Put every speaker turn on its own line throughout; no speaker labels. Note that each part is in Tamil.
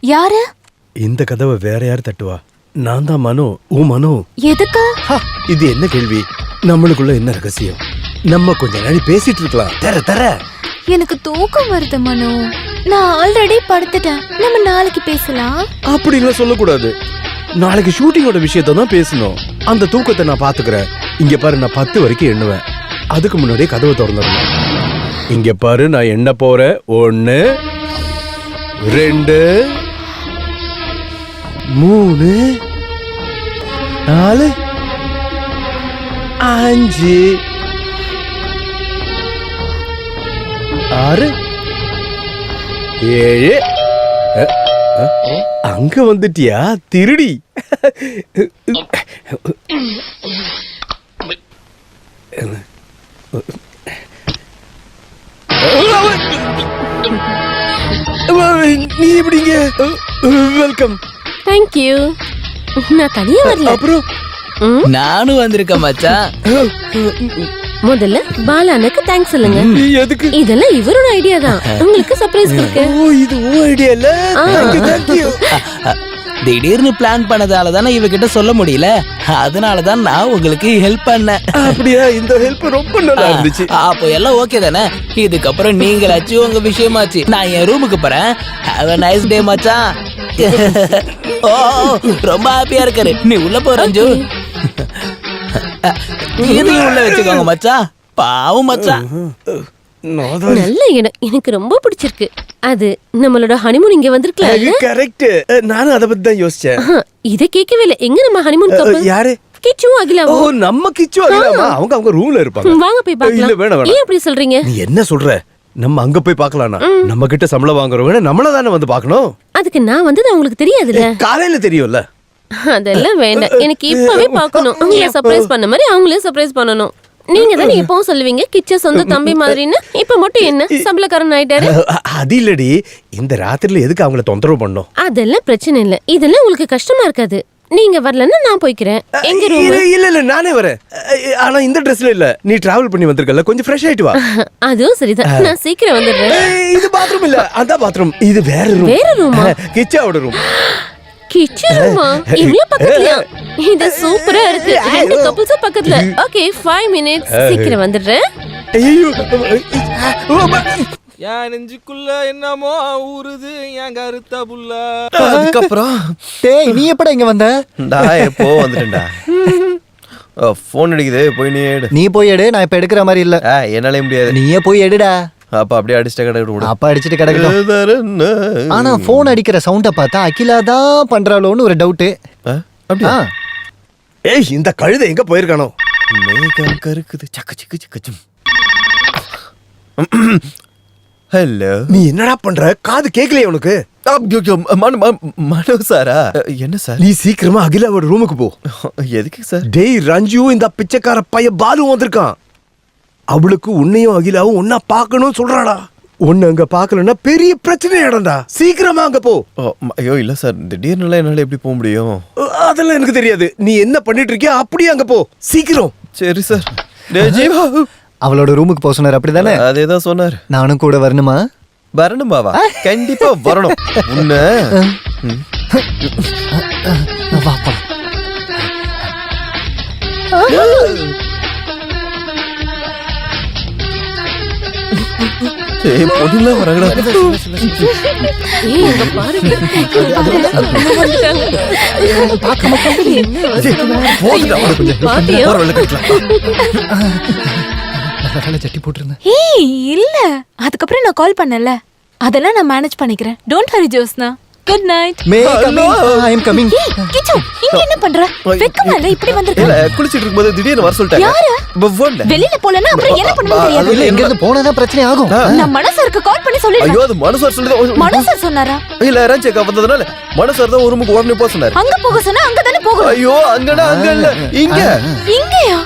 யாரு?
இந்த கதவை வேற யார் தட்டுவா? நான் தான் மனோ. மனோ
எதுக்கு?
இது என்ன கேள்வி? நம்மளுக்குள்ள என்ன ரகசியம்? நம்ம கொஞ்ச நாள் பேசிட்டு இருக்கலாம். தர
எனக்கு தூக்கம் வருது மனோ. நான் ஆல்ரெடி படுத்துட்டேன். நம்ம நாளைக்கு பேசலாம்.
அப்படின்லாம் சொல்லக்கூடாது. நாளைக்கு ஷூட்டிங்கோட விஷயத்த தான் பேசணும். அந்த தூக்கத்தை நான் பாத்துக்கிறேன். இங்க பாரு, நான் 10 வரைக்கும் எண்ணுவேன். அதுக்கு முன்னாடியே கதவை திறந்துடணும். இங்க பாரு, நான் எண்ண போறேன். 1 2 3 4 5 6 7. அங்க வந்துட்டியா திருடி? நீ எப்படிங்க? வெல்கம்.
Thank you. நான் தனியா வரல.
அப்புறம்
நானும் வந்திருக்கேன் மச்சான்.
முதல்ல பாலானுக்கு தேங்க்ஸ் சொல்லுங்க.
எதுக்கு?
இதெல்லாம் இவரோட ஐடியா தான். உங்களுக்கு சர்ப்ரைஸ் இருக்கு.
ஓ, இது உன் ஐடியா இல்ல? Thank you.
திடீர்னு பிளான் பண்ணதால தானே இவகிட்ட சொல்ல முடியல. அதனால தான் நான் உங்களுக்கு ஹெல்ப் பண்ணேன்.
அப்படியா? இந்த ஹெல்ப் ரொம்ப நல்லா இருந்துச்சு.
அப்போ எல்லாம் ஓகே தானே? இதுக்கப்புறம் நீங்களாச்சு உங்க விஷயமாச்சு. நான் என் ரூமுக்கு போறேன். ஹேவ் a nice day மச்சான். ஓ, ரொம்ப ஹாப்பியா இருக்காரு. நீ உள்ள போ ரஞ்சு. இதையும் உள்ள வச்சுக்கோங்க மச்சான். பாவம் மச்சான்.
நல்ல இடம், எனக்கு ரொம்ப பிடிச்சிருக்கு. அது நம்மளோட ஹனிமூன் இங்க வந்திருக்கல.
கரெக்ட். நானும் அத பத்தி தான் யோசிச்சேன்.
இத கேட்கவே இல்ல. எங்க நம்ம ஹனிமூன் கப்பல்?
யாரு?
கிச்சு அகிலாவோ?
ஓ, நம்ம கிச்சு அகிலாமா? அவங்க ரூம்ல இருப்பாங்க.
வாங்க போய் பார்க்கலாம்.
இல்ல வேணாம்.
ஏன் அப்படி சொல்றீங்க?
நீ என்ன சொல்ற? நம்ம அங்க போய் பார்க்கலாம்னா நம்ம கிட்ட சம்பளம் வாங்குறவங்க நம்மள தானே வந்து பார்க்கணும்.
அதுக்கு நான் வந்தது உங்களுக்கு தெரியாதுல்ல?
காலையில தெரியும்ல.
அதெல்லாம் வேண்டாம். எனக்கு இப்பவே பார்க்கணும். உங்களை சர்ப்ரைஸ் பண்ண மாதிரி அவங்களையும் சர்ப்ரைஸ் பண்ணணும். நீங்க தானே எப்பவும் சொல்லுவீங்க கிச்ச சொந்த தம்பி மாதிரின்னு. இப்ப மட்டும் என்ன சம்பளக்காரன் ஆயிட்டாரு?
அது இல்லடி, இந்த ராத்திரில எதுக்கு அவங்கள தொந்தரவு பண்ணோம்?
அதெல்லாம் பிரச்சனை இல்ல. இதெல்லாம் உங்களுக்கு கஷ்டமா இருக்காது. நீங்க வரலன்னா நான் போய்க்கிறேன். எங்க ரூம்?
இல்ல நானே வரேன். ஆனா இந்த ட்ரெஸ்ல இல்ல. நீ டிராவல் பண்ணி வந்திருக்கல, கொஞ்சம் ஃப்ரெஷ் ஆயிட்டு வா.
அதுவும் சரிதான். நான் சீக்கிரம் வந்துடுறேன்.
இது பாத்ரூம் இல்ல, அதான் பாத்ரூம். இது வேற ரூம்.
வேற ரூமா?
கிச்சாவோட ரூம்.
கிச்சன் ரூமா? இவ்ளோ பக்கத்துலயா? இது சூப்பரா இருக்கு. ரெண்டு கப்புள்ஸ் பக்கத்துல. Okay, 5 minutes. சீக்கிரம் வந்துடுறேன்.
ஐயோ,
என் நெஞ்சுக்குள்ள என்னமோ ஊறுது என் கருத்த புள்ள.
அதுக்கப்புறம் டேய், நீ எப்படா இங்க வந்த?
நான் எப்போ வந்துட்டேன்டா. போன் அடிக்குது, போய் நீ எடு.
நீ போய் எடு. நான் இப்ப எடுக்கிற மாதிரி இல்ல.
என்னாலே முடியாது.
நீயே போய் எடுடா.
அப்ப அப்படியே அடிச்சுட்டு கிடக்கு.
அப்ப அடிச்சுட்டு கிடக்கட்டும். ஆனா போன் அடிக்கிற சவுண்ட பார்த்தா அகிலா தான் பண்றாளோன்னு ஒரு டவுட்.
அப்படியா?
ஏய், இந்த கழுதை எங்க போயிருக்கானோ?
மேகம் கருக்குது. சக்க சிக்கு சிக்கச்சும். ஹலோ.
நீ என்னடா பண்ற? காது கேக்கலையே உனக்கு?
மனோ சாரா? என்ன சார்?
நீ சீக்கிரமா அகிலாவோட ரூமுக்கு போ.
எதுக்கு சார்?
டேய் ரஞ்சு, இந்த பிச்சைக்கார பைய பாலு வந்திருக்கான். அவளுக்கு உன்னையும் அகிலாவும் ஒன்னா பாக்கணும் சொல்றாடா. உன்னை அங்க பாக்கலன்னா பெரிய பிரச்சனை ஆடா. சீக்கிரமா அங்க போ.
ஐயோ இல்ல சார், திடீர்னு என்னால எப்படி போக முடியும்?
அதெல்லாம் எனக்கு தெரியாது. நீ என்ன பண்ணிட்டு இருக்கியா அப்படியே அங்க போ சீக்கிரம்.
சரி சார். ஜீவா
அவளோட ரூமுக்கு போக சொன்னார், அப்படிதானே?
அதேதான் சொன்னார்.
நானும் கூட வரணுமா?
வரணுமாவா? கண்டிப்பா வரணும். உன்ன
வா போலாம்.
பொண்ணுலாம் வராங்கடா.
ஏய், இங்க பாருங்க.
சட்டி போட்டுருந்தேன்.
ஏய் இல்ல, அதுக்கப்புறம் நான் கால் பண்ணல. அதெல்லாம் நான் மேனேஜ் பண்ணிக்கிறேன். Don't hurry Josna. Good night.
May coming. I am coming.
Kichu, இங்க என்ன பண்ற? வெக்கமா இல்ல இப்படி வந்திருக்க?
இல்ல, குளிச்சிட்டு இருக்கும்போது திடீர்னு வர சொல்லிட்டாங்க.
யாரு?
போன்ல.
வெளியில போலனா அப்புறம் என்ன பண்ணுவீங்க தெரியாது.
இல்ல, எங்க இருந்து போனாதான் பிரச்சனை ஆகும்.
நான் மனசருக்கு கால் பண்ணி சொல்லிடுறேன்.
ஐயோ, அது மனசார் சொல்லுது.
மனசர் சொன்னாரா?
இல்ல, ரஞ்சேக்கா வந்ததுனால மனசார் தான் ஒரு ரூமுக்கு உடனே போக சொன்னாரு.
அங்க போக சொன்னா அங்க தானே போகணும்.
ஐயோ, அங்கடா அங்க இல்ல, இங்க.
இங்கயா?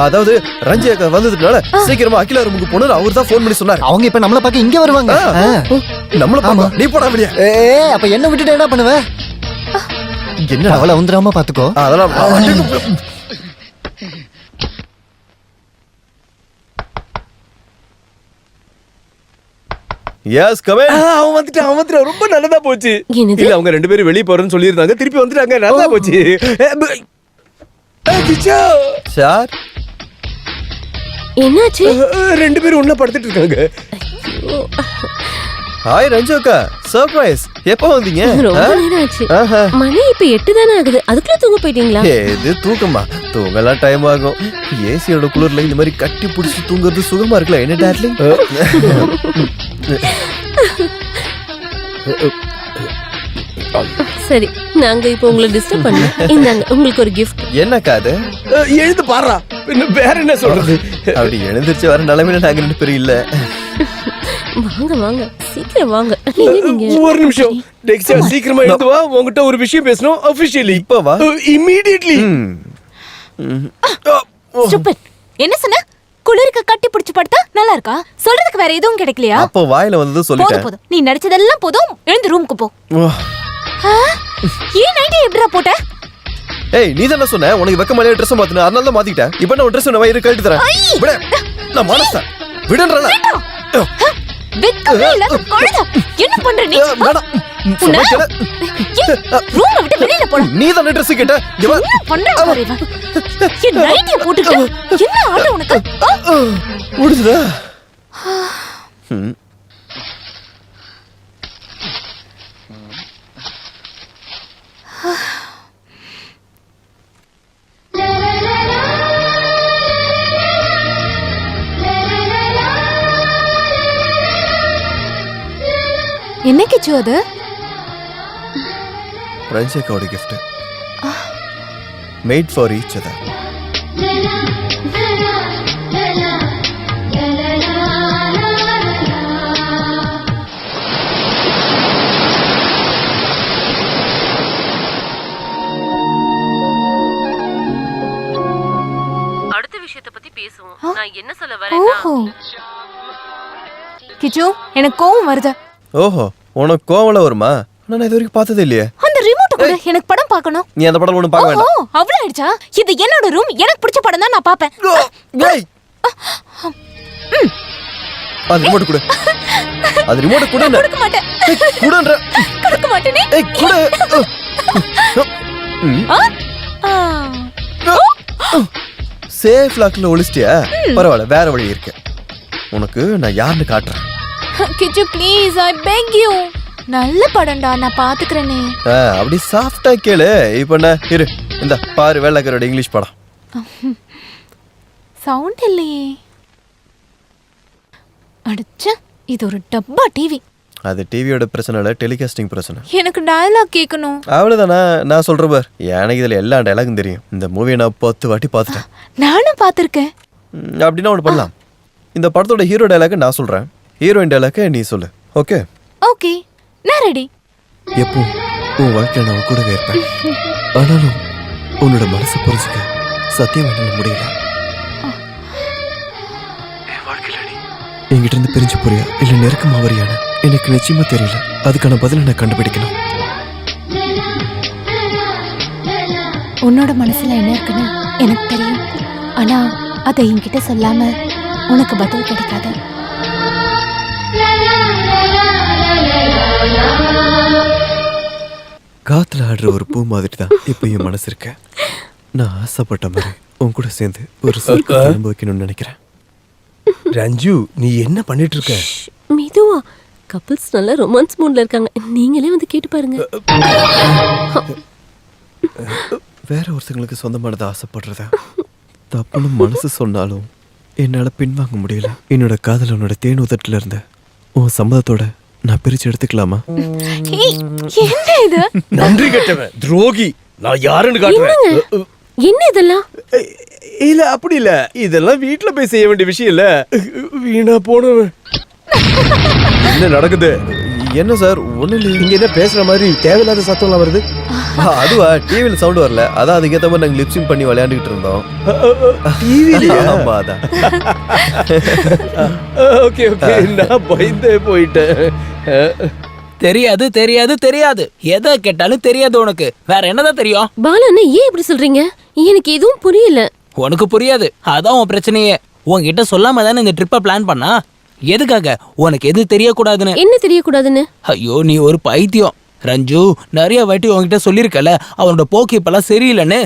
அதாவது ரஞ்சியக்கா வந்ததுனால சீக்கிரமா அகிலா ரூமுக்கு போனது அவர் தான் போன் பண்ணி சொன்னாரு.
அவங்க இப்ப நம்மள பார்க்க இங்க வருவாங்க.
நம்மள பாமா நீ போடா வெளிய.
அப்ப என்ன விட்டுட்டு என்ன பண்ணுவ?
என்ன
அவளை வந்துராம பாத்துக்கோ.
அதெல்லாம் எஸ் கம் இன்.
அவன் வந்துட்டான் ரொம்ப நல்லதா போச்சு.
என்னது?
இல்ல அவங்க 2 பேரும் வெளிய போறேன்னு சொல்லியிருந்தாங்க, திருப்பி வந்துட்டாங்க, நல்லா போச்சு. கிச்சா
சார்
என்னாச்சு?
2 பேரும் ஒண்ணா படுத்துட்டு இருக்காங்க.
ஹாய் ரஞ்சு அக்கா, சர்ப்ரைஸ். எப்போ வந்தீங்க?
ரொம்ப நேரம் ஆச்சு.
ஆஹா.
மணி இப்ப 8 தானே ஆகுது, அதுக்குள்ள தூங்க போயிட்டீங்களா?
இது தூக்கமா? தூங்கலாம் டைம் ஆகும். ஏசியோட குளிர்ல இந்த மாதிரி கட்டி பிடிச்சி தூங்குறது சுகமா இருக்குல்ல என்ன டார்லிங்?
சரி, நாங்க இப்போ உங்களை டிஸ்டர்ப் பண்ணல. இந்தாங்க உங்களுக்கு ஒரு gift.
என்னக்கா அது?
எழுந்து பாடுறா, வேற என்ன சொல்றது?
அப்படி எழுந்திருச்சு வர நிலைமையில நாங்க 2 பேரும் இல்ல.
வாங்க வாங்க, சீக்கிரம் வாங்க. நீங்க
ஒரு நிமிஷம் டெக்ஸா, சீக்கிரமா எழுந்து வா, உன்கிட்ட ஒரு விஷயம் பேசணும் அபிஷியலி.
இப்ப வா.
இமிடியட்லி.
Stupid. என்ன சொன்ன? குளிருக்கு கட்டி பிடிச்சு படுத்தா நல்லா இருக்கா? சொல்றதுக்கு வேற எதுவும் கிடைக்கலையா?
அப்போ வாயில வந்தது
போதும்
சொல்லிட்டேன்.
போதும், நீ நடிச்சதெல்லாம் போதும், எழுந்து ரூமுக்கு போ. ஏன் நைட்டி எப்படிடா போட்ட?
ஏய் நீ தானே சொன்ன உனக்கு வெக்கமாலே ட்ரெஸ் மாத்தின, அதனால தான் மாத்திட்டேன். இப்போ நான் ட்ரெஸ் நான் வயிறு கழட்டி தரேன். விடு, நான் மனசா விடுன்றல.
வெக்கமே இல்லாத கழுதை. என்ன பண்ற நீ?
வேணாம்.
உன்னை- ரூமை விட்டு வெளியில போடா.
நீ தானே ட்ரெஸ் கேட்ட. இங்க வா.
என்ன பண்ற பாரு இவன். என் நைட்டியை போட்டுட்டு என்ன ஆட்டம் உனக்கு?
முடிஞ்சுதா?
என்ன கிச்சு அது?
ரஞ்சிகாவோட gift. Made for each other.
அடுத்த விஷயத்தை பத்தி பேசுவோம். நான் என்ன சொல்ல வரேன்னா,
ஓஹோ கிச்சு, எனக்கு கோவம் வருது.
ஓஹோ, உனக்கு கோவல வருமா? நான் இது வரைக்கும் பார்த்ததே இல்லையே.
அந்த ரிமோட் கூட எனக்கு படம் பார்க்கணும்.
நீ அந்த படம் ஒன்றும் பார்க்க
ஓஹோ,
வேண்டாம்.
அவ்வளவு ஆயிடுச்சா? இது என்னோட ரூம், எனக்கு பிடிச்ச படம் தான் நான் பாப்பேன்.
ஏய், அது ரிமோட் கொடு. அது ரிமோட் கொடு.
கொடுக்க மாட்டேன்.
குடுன்ற.
கொடுக்க மாட்டேனே.
ஏய் குடு. சேஃப் லாக்ல ஒளிச்சிட்டியா? பரவாயில்ல, வேற வழி இருக்கு. உனக்கு நான் யாருன்னு காட்டுறேன்.
கிச்சு ப்ளீஸ், ஐ பெக் யூ. நல்ல படம்டா, நான் பாத்துக்கிறேனே.
அப்படி சாஃப்டா கேளு. இப்போ என்ன இரு, இந்த பாரு வேலைக்காரோட இங்கிலீஷ் படம்.
சவுண்ட் இல்லையே. அடிச்ச, இது ஒரு டப்பா டிவி.
அது டிவியோட பிரச்சனை இல்லை, டெலிகாஸ்டிங் பிரச்சனை.
எனக்கு டயலாக் கேட்கணும்.
அவ்வளோதானா? நான் சொல்கிறேன் பார், எனக்கு இதில் எல்லா டயலாகும் தெரியும். இந்த மூவியை நான் 10 வாட்டி பார்த்துட்டேன்.
நானும் பார்த்துருக்கேன்.
அப்படின்னா ஒன்று பண்ணலாம். இந்த படத்தோட ஹீரோ டயலாக நான் சொல்கிறேன், ஹீரோயின் டயலாக நீ சொல்லு. ஓகே?
ஓகே, நான் ரெடி.
எப்போ உன் வாழ்க்கையில் நான் கூடவே இருப்பேன். ஆனாலும் உன்னோட மனசை புரிஞ்சுக்க சத்தியம் என்னால் முடியல. என் வாழ்க்கையில் நீ என்கிட்ட இருந்து பிரிஞ்சு போறியா இல்லை நெருக்கமா வரியான எனக்கு நிச்சயமா தெரியல. அதுக்கான பதிலை நான் கண்டுபிடிக்கணும்.
உன்னோட மனசுல என்ன இருக்குன்னு எனக்கு தெரியும். ஆனா அதை என்கிட்ட சொல்லாம உனக்கு பதில் கிடைக்காது.
காத்துல ஆடுற ஒரு பூ மாதிரி தான் இப்போ என் மனசு இருக்க. நான் ஆசைப்பட்ட மாதிரி உன் கூட சேர்ந்து ஒரு சொர்க்கத்தை அனுபவிக்கணும்னு நினைக்கிறேன்.
ரஞ்சு, நீ என்ன பண்ணிட்டு இருக்க?
மெதுவா, கப்பிள்ஸ் நல்ல ரொமான்ஸ் மூட்ல இருக்காங்க. நீங்களே வந்து கேட்டு பாருங்க.
வேற ஒருத்தங்களுக்கு சொந்தமானதை ஆசைப்படுறத தப்புன்னு மனசு சொன்னாலும் என்னால பின்வாங்க முடியல. என்னோட காதல் உன்னோட தேன் உதட்டுல இருந்த உன் சம்மதத்தோட நான் பிரிச்சு எடுத்துக்கலாமா?
ஏய், என்ன இது?
நன்றி கெட்டவன், துரோகி. நான் யாருன்னு காட்டுறேன்.
என்ன இதெல்லாம்?
இல்ல அப்படி இல்ல, இதெல்லாம் வீட்டுல போய் செய்ய வேண்டிய விஷயம் இல்ல. வீணா போனவன். என்ன நடக்குது?
என்ன சார்? ஒண்ணு இல்லையே.
இங்க என்ன பேசுற மாதிரி தேவையில்லாத சத்தம்லாம் வருது?
அதுவா, டிவியில சவுண்ட் வரல, அதான் அதுக்கேற்ற மாதிரி நாங்க லிப்சிங் பண்ணி விளையாண்டுகிட்டு இருந்தோம். ஆமா, அதான்.
ஓகே ஓகே, நான் பயந்தே போயிட்டேன்.
தெரியாது தெரியாது தெரியாது, எதை கேட்டாலும் தெரியாது. உனக்கு வேற என்னதான் தெரியும்?
பாலா அண்ணா, ஏன் இப்படி சொல்றீங்க? எனக்கு எதுவும் புரியல.
உனக்கு புரியாது, அதான் உன் பிரச்சனையே. உன்கிட்ட சொல்லாம தானே இந்த ட்ரிப்பை பிளான் பண்ணா. எதுக்காக? உனக்கு எது தெரியக்கூடாதுன்னு.
என்ன தெரியக்கூடாதுன்னு?
ஐயோ நீ ஒரு பைத்தியம் ரஞ்சு. நிறைய வாட்டி உன்கிட்ட சொல்லிருக்கல அவனோட போக்கு இப்பெல்லாம் சரியில்லைன்னு.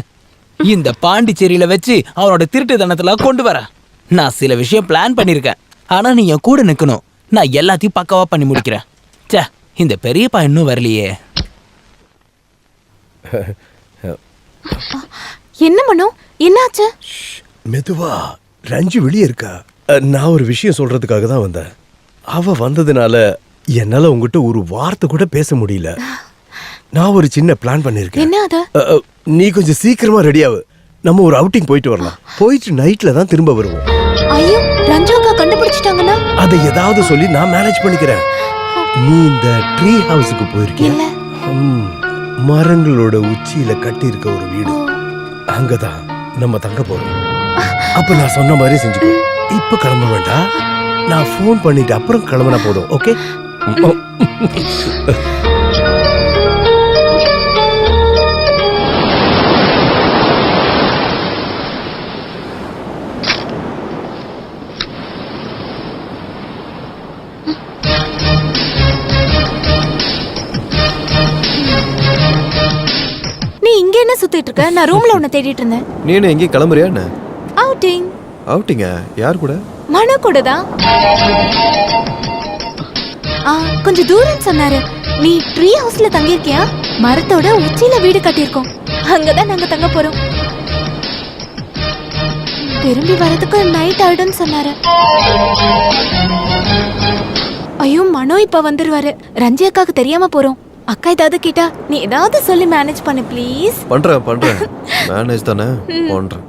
இந்த பாண்டிச்சேரியில வச்சு அவனோட திருட்டுத்தனத்துல கொண்டு வர நான் சில விஷயம் பிளான் பண்ணிருக்கேன். ஆனா நீ என் கூட நிக்கணும். நான் எல்லாத்தையும் பக்காவா பண்ணி முடிக்கிறேன். ச்சே, இந்த பெரியப்பா இன்னும் வரலையே.
என்ன மனோ, என்னாச்சு?
மெதுவா. ரஞ்சு வெளியே இருக்கா. நான் ஒரு விஷயம் சொல்றதுக்காக தான் வந்தேன். அவ வந்ததுனால என்னால உங்ககிட்ட ஒரு வார்த்தை கூட பேச முடியல. நான் ஒரு சின்ன பிளான் பண்ணிருக்கேன்.
என்ன அது?
நீ கொஞ்சம் சீக்கிரமா ரெடியாவு. நம்ம ஒரு அவுட்டிங் போயிட்டு வரலாம். போயிட்டு நைட்ல தான் திரும்ப வருவோம்.
ஐயோ, ரஞ்சுக்கா கண்டுபிடிச்சிட்டாங்கன்னா?
அதை ஏதாவது சொல்லி நான் மேனேஜ் பண்ணிக்கிறேன். நீ இந்த ட்ரீ ஹவுஸுக்கு போயிருக்கியா?
இல்ல.
மரங்களோட உச்சியில கட்டி இருக்க ஒரு வீடு. அங்கதான் நம்ம தங்க போறோம். அப்ப நான் சொன்ன மாதிரி செஞ்சுக்கோ. இப்ப கிளம்ப வேண்டாம். நான் ஃபோன் பண்ணிட்டு அப்புறம் கிளம்பினா போதும். ஓகே?
நீ இங்க என்ன சுத்திட்டு இருக்க? நான் ரூம்ல உன்னை தேடிட்டு இருந்தேன்.
நீ என்ன எங்கேயும் கிளம்புறியா என்ன?
அவுட்டிங்.
அவுட்டிங்க? யார் கூட?
மனு கூட தான். கொஞ்சம் தூரம் சொன்னாரு. நீ ட்ரீ ஹவுஸ்ல தங்கியிருக்கியா? மரத்தோட உச்சியில வீடு கட்டியிருக்கோம். அங்கதான் நாங்க தங்க போறோம். திரும்பி வரதுக்கு நைட் ஆயிடும்னு சொன்னாரு. ஐயோ, மனோ இப்ப வந்துருவாரு. ரஞ்சி அக்காக்கு தெரியாம போறோம். அக்கா ஏதாவது கேட்டா நீ ஏதாவது சொல்லி மேனேஜ் பண்ணு ப்ளீஸ்.
பண்றேன். மேனேஜ் தானே பண்றேன்.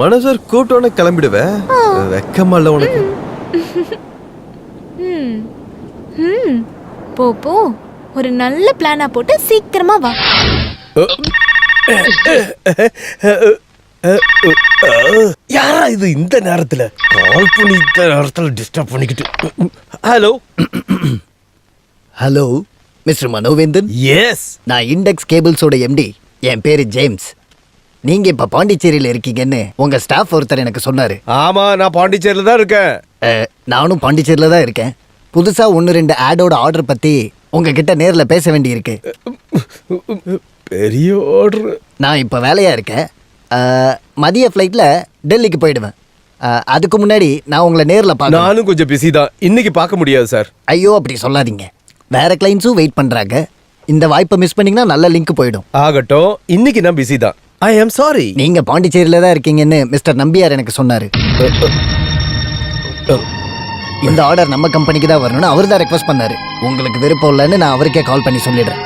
மனசர் கூப்பிட்டோன்னே கிளம்பிடுவேன். வெக்கமா இல்ல உனக்கு?
போ போ. ஒரு நல்ல பிளானா போட்டு சீக்கிரமா வா.
யாரா இது இந்த நேரத்துல கால் பண்ணி இந்த நேரத்துல டிஸ்டர்ப் பண்ணிக்கிட்டு? Hello
hello mister Manovendhan.
Yes,
நான் இண்டெக்ஸ் கேபிள்ஸோட எம்டி. என் பேரு ஜேம்ஸ். நீங்க இப்ப பாண்டிச்சேரியில இருக்கீங்கன்னு உங்க ஸ்டாஃப் ஒருத்தர் எனக்கு சொன்னாரு.
ஆமா, நான் பாண்டிச்சேரியில தான் இருக்கேன்.
நானும் பாண்டிச்சேரியில தான் இருக்கேன். புதுசா 1-2 ஆடோட ஆர்டர் பத்தி உங்ககிட்ட நேர்ல பேச வேண்டி இருக்கு.
பெரிய ஆர்டர்.
நான் இப்ப வேலையா இருக்கேன். மதிய ஃப்ளைட்ல டெல்லிக்கு போயிடுவேன். அதுக்கு முன்னாடி நான் உங்களை நேர்ல பார்க்கணும்.
நானும் கொஞ்சம் பிஸி தான். இன்னைக்கு பார்க்க முடியாது சார்.
ஐயோ, அப்படி சொல்லாதீங்க. வேற கிளைண்ட்ஸும் வெயிட் பண்றாங்க. இந்த வாய்ப்பை மிஸ் பண்ணீங்கன்னா நல்ல லிங்க் போயிடும்.
ஆகட்டும், இன்னைக்கு நான் பிஸி தான். ஐ ஆம் சாரி.
நீங்க பாண்டிச்சேரியில தான் இருக்கீங்கன்னு மிஸ்டர் நம்பியார் எனக்கு சொன்னாரு. இந்த ஆர்டர் நம்ம கம்பெனிக்கு தான் வரணும்னு அவர் தான் ரெக்வஸ்ட் பண்ணாரு. உங்களுக்கு விருப்பம் இல்லைன்னு நான் அவருக்கே கால் பண்ணி சொல்லிடுறேன்.